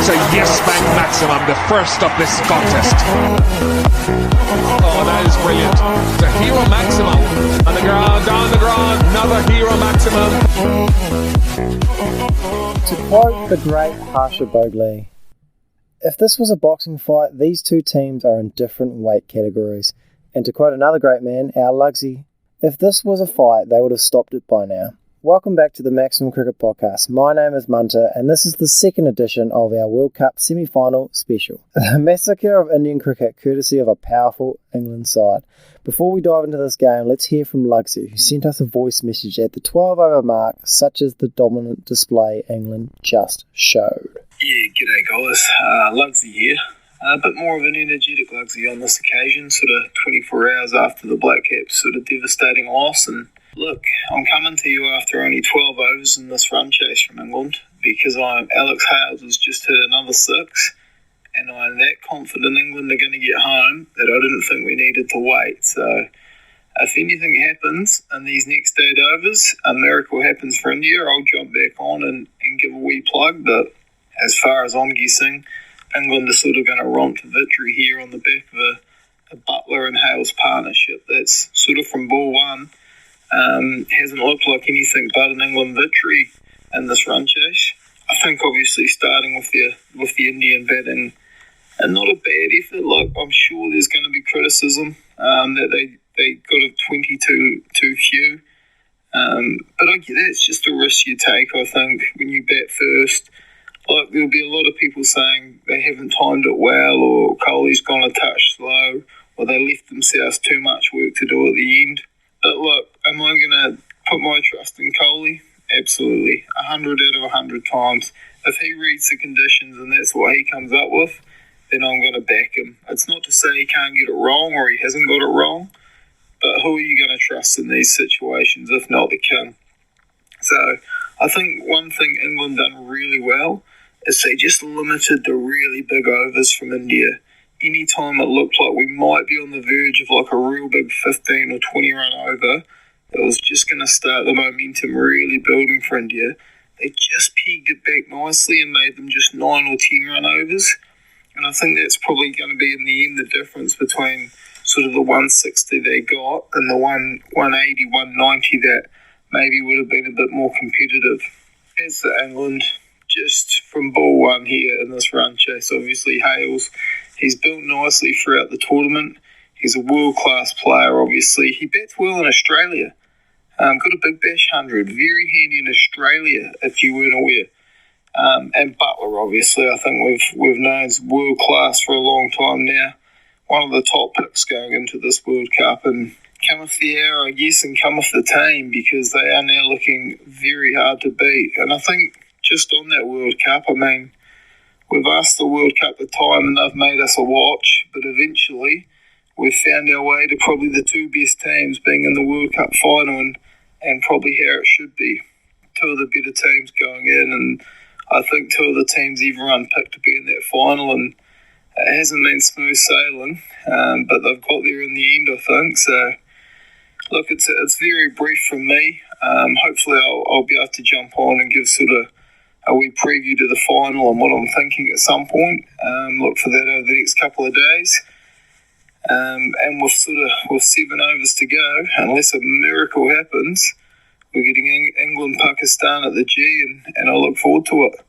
It's a yes bank maximum, the first of this contest. Oh, that is brilliant. It's a hero maximum. On the ground, down the ground, another hero maximum. To quote the great Harsha Bhogle, if this was a boxing fight, these two teams are in different weight categories. And to quote another great man, our Lugsy, if this was a fight, they would have stopped it by now. Welcome back to the Maximum Cricket Podcast. My name is Munter, and this is the second edition of our World Cup semi-final special. The massacre of Indian cricket, courtesy of a powerful England side. Before we dive into this game, let's hear from Lugsy, who sent us a voice message at the 12-over mark, such as the dominant display England just showed. Yeah, g'day guys. Lugsy here. A bit more of an energetic Lugsy on this occasion, sort of 24 hours after the Black Caps' sort of devastating loss. And look, I'm coming to you after only 12 overs in this run chase from England, because Alex Hales has just hit another 6, and I'm that confident England are going to get home that I didn't think we needed to wait. So if anything happens in these next 8 overs, a miracle happens for India, I'll jump back on and give a wee plug. But as far as I'm guessing, England are sort of going to romp to victory here on the back of a Butler and Hales partnership that's sort of from ball one. Hasn't looked like anything but an England victory in this run chase. I think obviously starting with the Indian batting, and not a bad effort. Like, I'm sure there's going to be criticism that they got a 20 too few. But I get it's just a risk you take, I think, when you bat first. Like, there'll be a lot of people saying they haven't timed it well, or Kohli's gone a touch slow, or they left themselves too much work to do at the end. But look, am I going to put my trust in Kohli? Absolutely. 100 out of 100 times. If he reads the conditions and that's what he comes up with, then I'm going to back him. It's not to say he can't get it wrong or he hasn't got it wrong, but who are you going to trust in these situations if not the king? So I think one thing England done really well is they just limited the really big overs from India. Anytime it looked like we might be on the verge of like a real big 15 or 20 run over that was just going to start the momentum really building for India, they just pegged it back nicely and made them just 9 or 10 run overs. And I think that's probably going to be in the end the difference between sort of the 160 they got and the 180, 190 that maybe would have been a bit more competitive. As for England, just from ball one here in this run chase, obviously Hales, he's built nicely throughout the tournament. He's a world-class player, obviously. He bats well in Australia. Got a big bash 100, very handy in Australia, if you weren't aware. And Butler, obviously, I think we've known is world-class for a long time now. One of the top picks going into this World Cup, and cometh the hour, I guess, and cometh the team, because they are now looking very hard to beat. And I think just on that World Cup, I mean, we've asked the World Cup the time and they've made us a watch, but eventually we've found our way to probably the 2 best teams being in the World Cup final, and probably how it should be. 2 of the better teams going in, and I think 2 of the teams everyone picked to be in that final, and it hasn't been smooth sailing, but they've got there in the end, I think. So look, it's very brief from me. Hopefully I'll be able to jump on and give sort of a wee preview to the final and what I'm thinking at some point. Look for that over the next couple of days. And with 7 overs to go, unless a miracle happens, we're getting England-Pakistan at the G, and I look forward to it.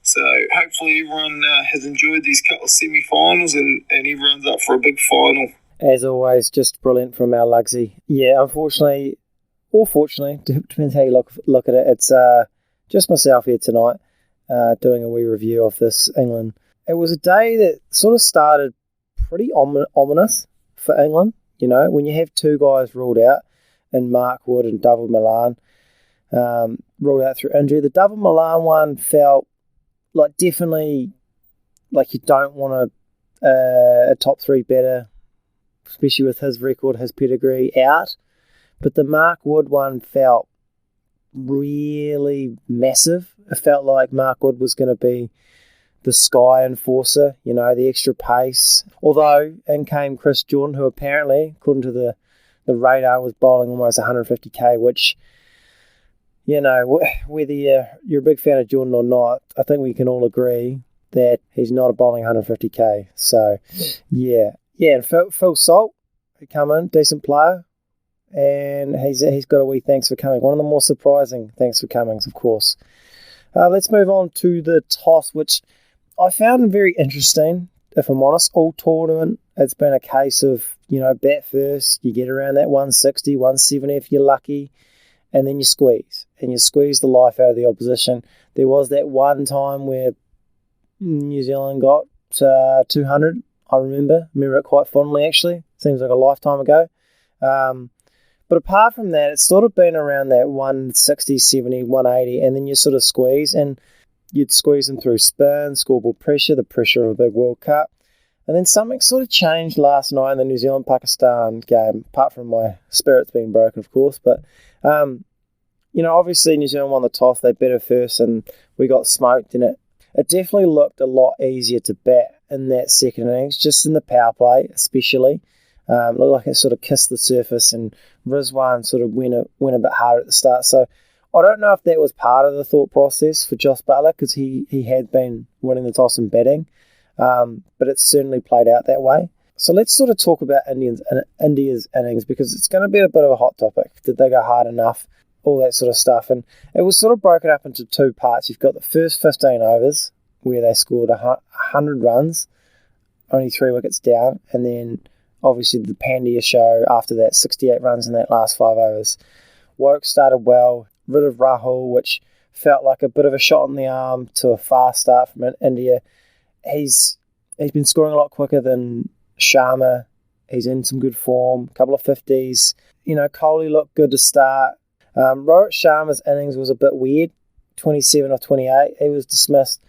So hopefully everyone has enjoyed these couple of semi-finals, and everyone's up for a big final. As always, just brilliant from our Lugsy. Yeah, unfortunately, or fortunately, depends how you look at it, it's just myself here tonight doing a wee review of this England. It was a day that sort of started pretty ominous for England. You know, when you have 2 guys ruled out, and Mark Wood and David Malan ruled out through injury. The David Malan one felt like definitely like you don't want a top 3 batter, especially with his record, his pedigree, out. But the Mark Wood one felt really massive. It felt like Mark Wood was going to be the sky enforcer, you know, the extra pace. Although in came Chris Jordan, who apparently, according to the radar, was bowling almost 150k, which, you know, whether you're a big fan of Jordan or not, I think we can all agree that he's not bowling 150k. So, yeah. Yeah, and Phil Salt, who come in, decent player, and he's got a wee thanks for coming. One of the more surprising thanks for comings, of course. Let's move on to the toss, which I found very interesting, if I'm honest. All tournament, it's been a case of, bat first, you get around that 160, 170 if you're lucky, and then you squeeze. And you squeeze the life out of the opposition. There was that one time where New Zealand got 200, I remember it quite fondly, actually. Seems like a lifetime ago. But apart from that, it's sort of been around that 160, 70, 180, and then you sort of squeeze, and you'd squeeze them through spin, scoreboard pressure, the pressure of a big World Cup. And then something sort of changed last night in the New Zealand-Pakistan game, apart from my spirits being broken, of course. But, obviously New Zealand won the toss, they batted first, and we got smoked, and it definitely looked a lot easier to bat in that second innings, just in the power play especially. Looked like it sort of kissed the surface, and Rizwan sort of went a bit harder at the start. So I don't know if that was part of the thought process for Joss Buttler, because he had been winning the toss and batting, but it's certainly played out that way. So let's sort of talk about India's innings, because it's going to be a bit of a hot topic. Did they go hard enough? All that sort of stuff. And it was sort of broken up into two parts. You've got the first 15 overs where they scored 100 runs, only 3 wickets down, and then obviously the Pandya show after that, 68 runs in that last 5 overs. Woke started well, rid of Rahul, which felt like a bit of a shot in the arm to a fast start from India. He's been scoring a lot quicker than Sharma. He's in some good form, a couple of 50s. Kohli looked good to start. Rohit Sharma's innings was a bit weird, 27 or 28. He was dismissed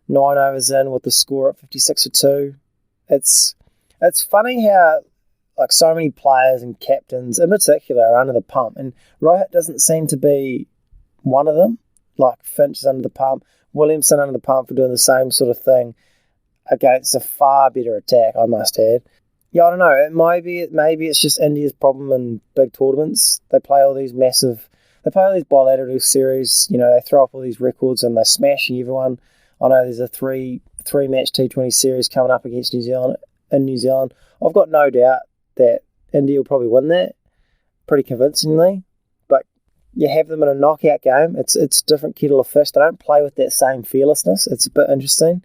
9 overs in with the score at 56 for 2. It's funny how so many players and captains in particular are under the pump, and Rohit doesn't seem to be one of them. Like Finch is under the pump, Williamson under the pump for doing the same sort of thing against a far better attack, I must add. Yeah, I don't know. Maybe it's just India's problem in big tournaments. They play all these bilateral series. They throw up all these records and they smash everyone. I know there's a three-match T20 series coming up against New Zealand in New Zealand. I've got no doubt that India will probably win that pretty convincingly. But you have them in a knockout game. It's a different kettle of fish. They don't play with that same fearlessness. It's a bit interesting.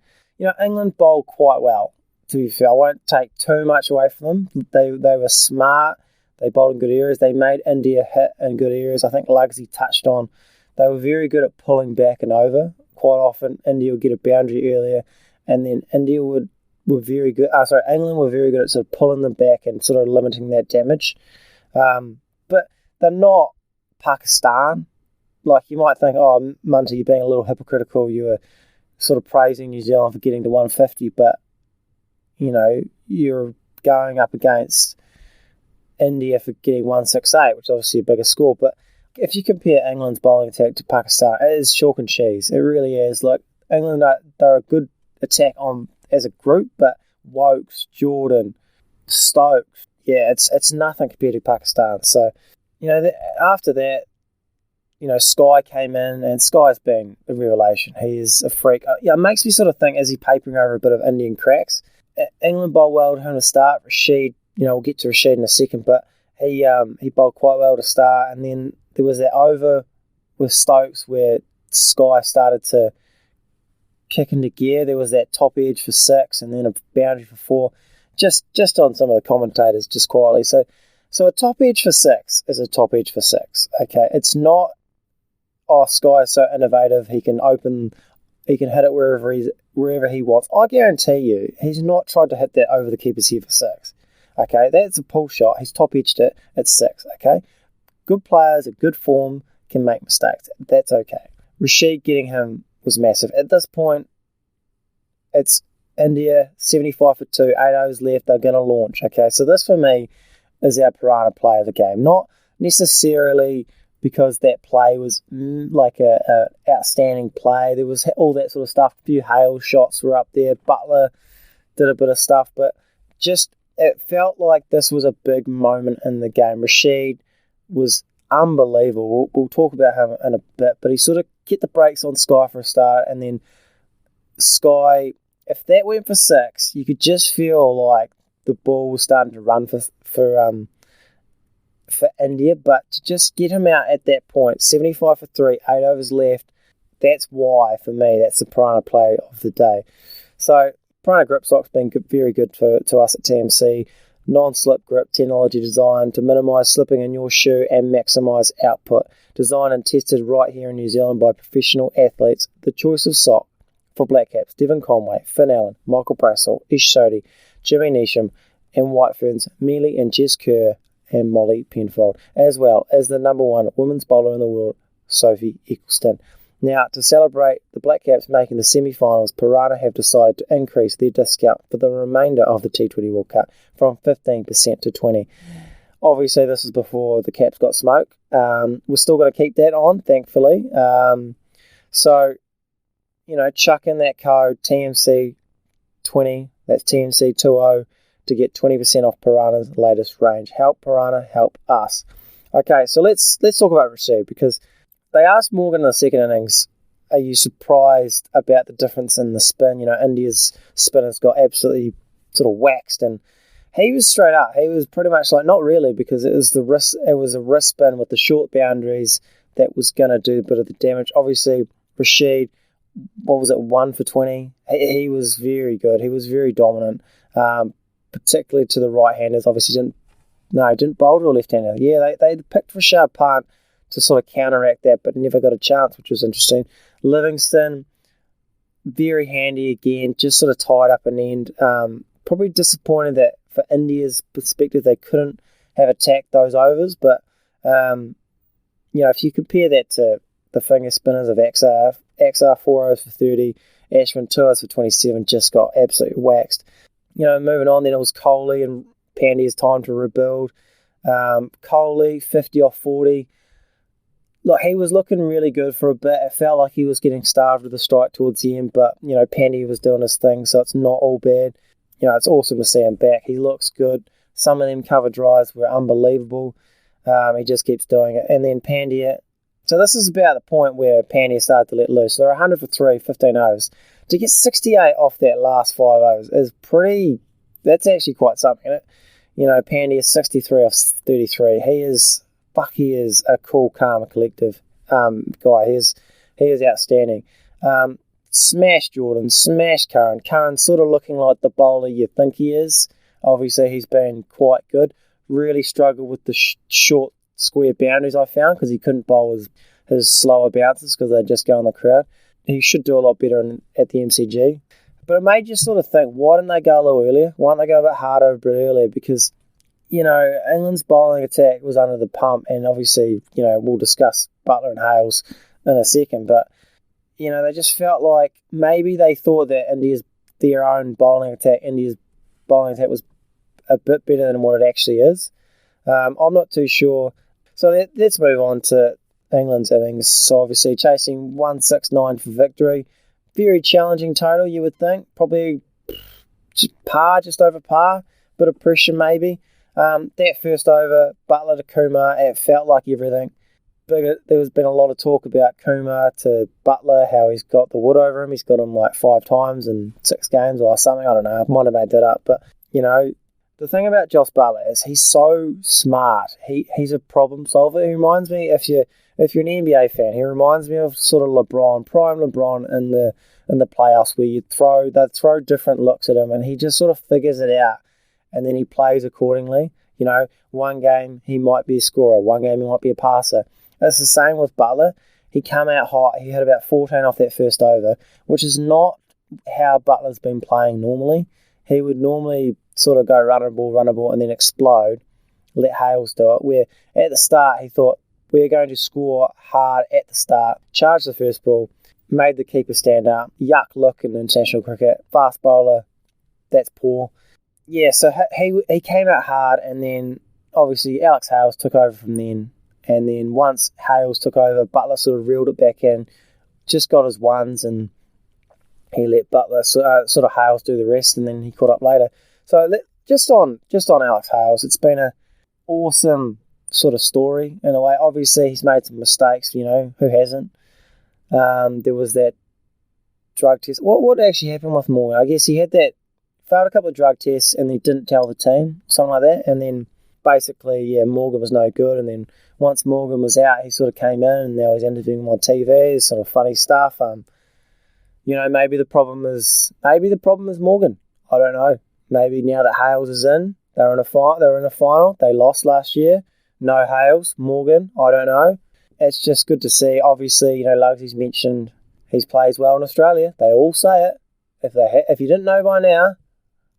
England bowled quite well. To be fair, I won't take too much away from them. They were smart. They bowled in good areas. They made India hit in good areas. I think Lugsy touched on. They were very good at pulling back and over. Quite often, India would get a boundary earlier, and then England were very good at sort of pulling them back and sort of limiting that damage. But they're not Pakistan. Like, you might think, oh, Munter, you're being a little hypocritical. You were sort of praising New Zealand for getting to 150, but you're going up against India for getting 168, which is obviously a bigger score. But if you compare England's bowling attack to Pakistan, it is chalk and cheese. It really is. Like, England, they're a good attack on as a group, but Wokes, Jordan, Stokes, it's nothing compared to Pakistan. So, after that, Sky came in, and Sky's been a revelation. He is a freak. It makes me sort of think, is he papering over a bit of Indian cracks? England bowled well to him to start. Rashid, we'll get to Rashid in a second, but he bowled quite well to start, and then there was that over with Stokes where Sky started to kick into gear. There was that top edge for 6 and then a boundary for 4, just on some of the commentators, just quietly. So a top edge for 6 is a top edge for 6. Okay, it's not, Sky is so innovative, he can hit it wherever he wants. I guarantee you, he's not tried to hit that over the keeper's head for 6. Okay, that's a pull shot. He's top edged it at 6. Okay, good players at good form can make mistakes. That's okay. Rashid getting him was massive. At this point, it's India 75 for 2, 8 overs left. They're going to launch. Okay, so this for me is our piranha play of the game. Not necessarily because that play was like a outstanding play. There was all that sort of stuff. A few Hale shots were up there. Butler did a bit of stuff, but just it felt like this was a big moment in the game. Rashid was unbelievable. We'll talk about him in a bit, but he sort of get the brakes on Sky for a start, and then Sky if that went for 6, you could just feel like the ball was starting to run for India, but to just get him out at that point, 75 for 3, 8 overs left, that's why, for me, that's the Piranha play of the day. So, Piranha grip sock's been very good to us at TMC. Non-slip grip technology designed to minimise slipping in your shoe and maximise output. Designed and tested right here in New Zealand by professional athletes. The choice of sock for Black Caps: Devon Conway, Finn Allen, Michael Brassel, Ish Sodhi, Jimmy Neesham, and White Ferns, Mealy and Jess Kerr, and Molly Penfold, as well as the number 1 women's bowler in the world, Sophie Eccleston. Now, to celebrate the Black Caps making the semi-finals, Piranha have decided to increase their discount for the remainder of the T20 World Cup from 15% to 20%. Obviously, this is before the Caps got smoke. We're still going to keep that on, thankfully. So, chuck in that code TMC20, that's TMC20, to get 20% off Piranha's latest range. Help Piranha, help us. Okay, so let's talk about Rashid, because they asked Morgan in the second innings, are you surprised about the difference in the spin? India's spinners got absolutely sort of waxed, and he was straight up. He was pretty much like, not really, because it was a wrist spin with the short boundaries that was going to do a bit of the damage. Obviously, Rashid, 1 for 20? He was very good. He was very dominant, particularly to the right-handers. Obviously, didn't bowl to a left-hander. Yeah, they picked Rashad Pant to sort of counteract that, but never got a chance, which was interesting. Livingston, very handy again, just sort of tied up an end. Probably disappointed that for India's perspective, they couldn't have attacked those overs, but if you compare that to the finger spinners of Axar 4 overs for 30, Ashwin 2 overs for 27, just got absolutely waxed. Moving on, then it was Kohli and Pandya's time to rebuild. Kohli, 50 off 40. Look, he was looking really good for a bit. It felt like he was getting starved with the strike towards the end, but, Pandya was doing his thing, so it's not all bad. It's awesome to see him back. He looks good. Some of them cover drives were unbelievable. He just keeps doing it. And then Pandya. So this is about the point where Pandya started to let loose. So they're 100 for 3, 15 overs. To get 68 off that last 5 overs is that's actually quite something, isn't it? Pandya 63 off 33. He is a cool, calm, collective guy. He is outstanding. Smash Jordan, smash Curran. Curran's sort of looking like the bowler you think he is. Obviously, he's been quite good. Really struggled with the short square boundaries, I found, because he couldn't bowl his slower bounces because they'd just go in the crowd. He should do a lot better at the MCG. But it made you sort of think, why didn't they go a little earlier? Why didn't they go a bit harder, a bit earlier? Because England's bowling attack was under the pump, and obviously, we'll discuss Buttler and Hales in a second, but, they just felt like maybe they thought that India's bowling attack was a bit better than what it actually is. I'm not too sure. So let's move on to England's innings. So obviously chasing 169 for victory. Very challenging total, you would think. Probably just over par. Bit of pressure maybe. That first over, Buttler to Kumar, it felt like everything. There's been a lot of talk about Kumar to Buttler, how he's got the wood over him. He's got him like 5 times in 6 games or something. I don't know. I might have made that up. But, the thing about Josh Buttler is he's so smart. He's a problem solver. He reminds me, if you're an NBA fan, he reminds me of sort of prime LeBron in the playoffs, where they'd throw different looks at him and he just sort of figures it out and then he plays accordingly. One game he might be a scorer, one game he might be a passer. It's the same with Buttler. He came out hot. He had about 14 off that first over, which is not how Butler's been playing normally. He would normally sort of go run a ball, and then explode, let Hales do it, where at the start he thought, we're going to score hard at the start, charged the first ball, made the keeper stand up. Yuck look in international cricket. Fast bowler, that's poor. Yeah, so he came out hard, and then obviously Alex Hales took over from then. And then once Hales took over, Buttler sort of reeled it back in, just got his ones, and he let Buttler sort of Hales do the rest, and then he caught up later. So just on Alex Hales, it's been an awesome sort of story in a way. Obviously, he's made some mistakes. Who hasn't? There was that drug test. What actually happened with Morgan? I guess he had failed a couple of drug tests and he didn't tell the team, something like that. And then basically, Morgan was no good. And then once Morgan was out, he sort of came in and now he's interviewing him on TV, sort of funny stuff. Maybe the problem is Morgan. I don't know. Maybe now that Hales is in, they're in a final. They lost last year. No Hales, Morgan. I don't know. It's just good to see. Obviously, Lugsy's mentioned he plays well in Australia. They all say it. If you didn't know by now,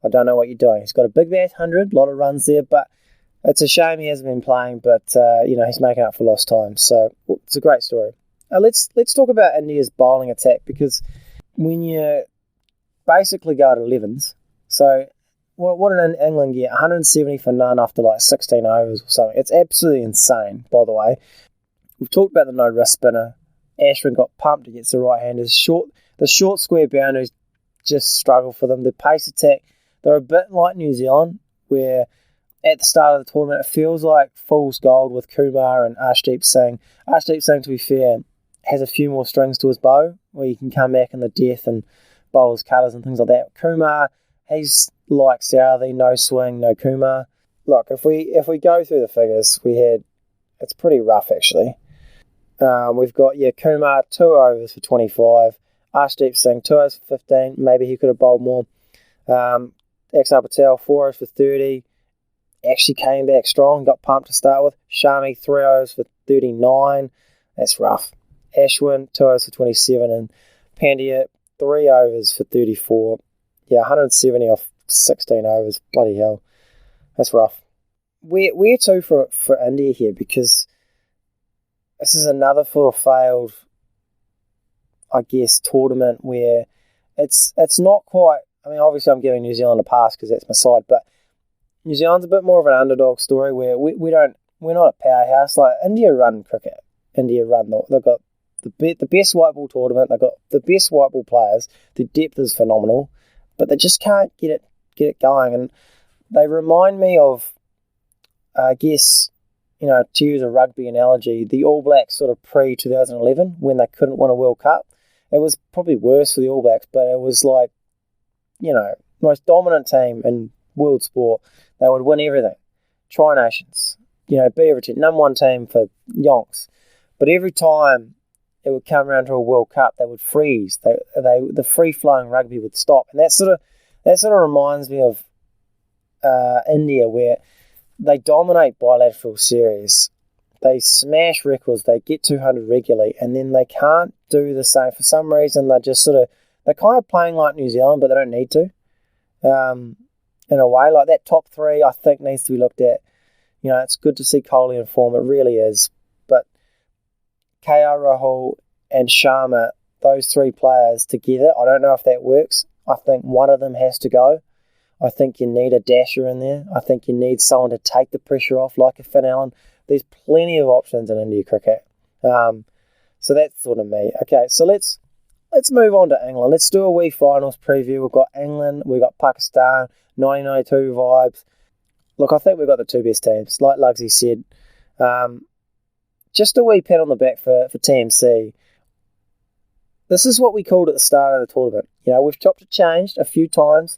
I don't know what you're doing. He's got a big bash 100, a lot of runs there, but it's a shame he hasn't been playing. But he's making up for lost time. So it's a great story. Let's talk about India's bowling attack, because when you basically go to 11s, so what did England get? 170 for none after like 16 overs or something. It's absolutely insane, by the way. We've talked about the no-wrist spinner. Ashwin got pumped against the right-handers. The short square boundaries just struggle for them. The pace attack, they're a bit like New Zealand, where at the start of the tournament, it feels like fool's gold with Kumar and Arshdeep Singh. Arshdeep Singh, to be fair, has a few more strings to his bow, where you can come back in the death and bowl his cutters and things like that. Kumar, he's like Southey, no swing, no Kumar. Look, if we go through the figures, it's pretty rough actually. We've got Kumar 2 overs for 25, Arshdeep Singh 2 overs for 15. Maybe he could have bowled more. Axar Patel 4 overs for 30. Actually came back strong, got pumped to start with. Shami 3 overs for 39. That's rough. Ashwin 2 overs for 27, and Pandya 3 overs for 34. 170 off 16 overs. Bloody hell, that's rough. Where to for India here? Because this is another sort of failed, I guess, tournament where it's not quite. I mean, obviously, I'm giving New Zealand a pass because that's my side, but New Zealand's a bit more of an underdog story where we're not a powerhouse. Like India run cricket. They've got the best white ball tournament. They've got the best white ball players. The depth is phenomenal, but they just can't get it going. And they remind me of, I guess, to use a rugby analogy, the All Blacks sort of pre-2011 when they couldn't win a World Cup. It was probably worse for the All Blacks, but it was like, most dominant team in world sport. They would win everything. Tri-Nations, be everything. Number one team for yonks. But every time it would come around to a World Cup, they would freeze. The free-flowing rugby would stop. And that sort of reminds me of India, where they dominate bilateral series. They smash records. They get 200 regularly, and then they can't do the same. For some reason, they're kind of playing like New Zealand, but they don't need to. In a way, like that top 3, I think needs to be looked at. It's good to see Kohli in form. It really is. But KR Rahul and Sharma, those 3 players together, I don't know if that works. I think one of them has to go. I think you need a dasher in there. I think you need someone to take the pressure off, like a Finn Allen. There's plenty of options in India cricket. So that's sort of me. Okay, so let's move on to England. Let's do a wee finals preview. We've got England, we've got Pakistan, 1992 vibes. Look, I think we've got the 2 best teams, like Lugsy said. Just a wee pat on the back for TMC. This is what we called at the start of the tournament. We've chopped and changed a few times.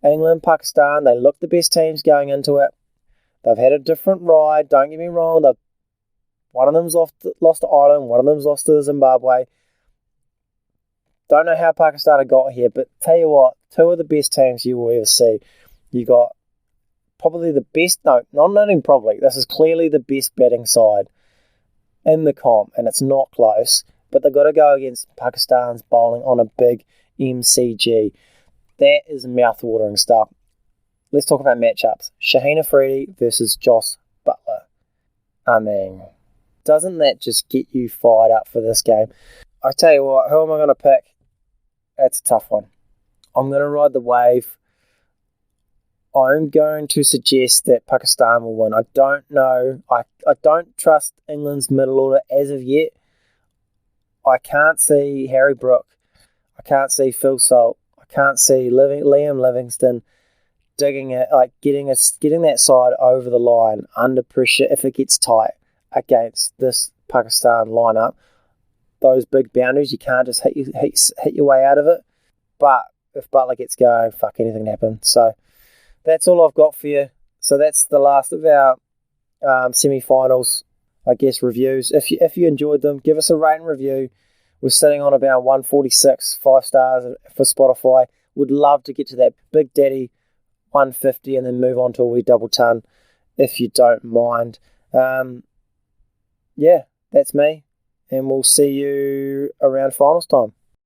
England, Pakistan, they look the best teams going into it. They've had a different ride, don't get me wrong. One of them's lost to Ireland, one of them's lost to Zimbabwe. Don't know how Pakistan have got here, but tell you what, 2 of the best teams you will ever see. You got probably the best, not even probably, this is clearly the best batting side in the comp, and it's not close, but they've got to go against Pakistan's bowling on a big MCG. That is mouth-watering stuff. Let's talk about matchups. Shaheen Afridi versus Joss Butler. I mean, doesn't that just get you fired up for this game? I tell you what, who am I going to pick? It's a tough one. I'm going to ride the wave. I'm going to suggest that Pakistan will win. I don't know. I don't trust England's middle order as of yet. I can't see Harry Brook. I can't see Phil Salt. I can't see Liam Livingston digging it, like getting that side over the line under pressure if it gets tight against this Pakistan lineup. those big boundaries. You can't just hit your way out of it. But if Butler gets going, fuck, anything can happen. So that's all I've got for you. So that's the last of our semi-finals, I guess, reviews. If you enjoyed them, give us a rate and review. We're sitting on about 146, 5 stars for Spotify. Would love to get to that Big Daddy 150 and then move on to a wee double ton, if you don't mind. Yeah, that's me. And we'll see you around finals time.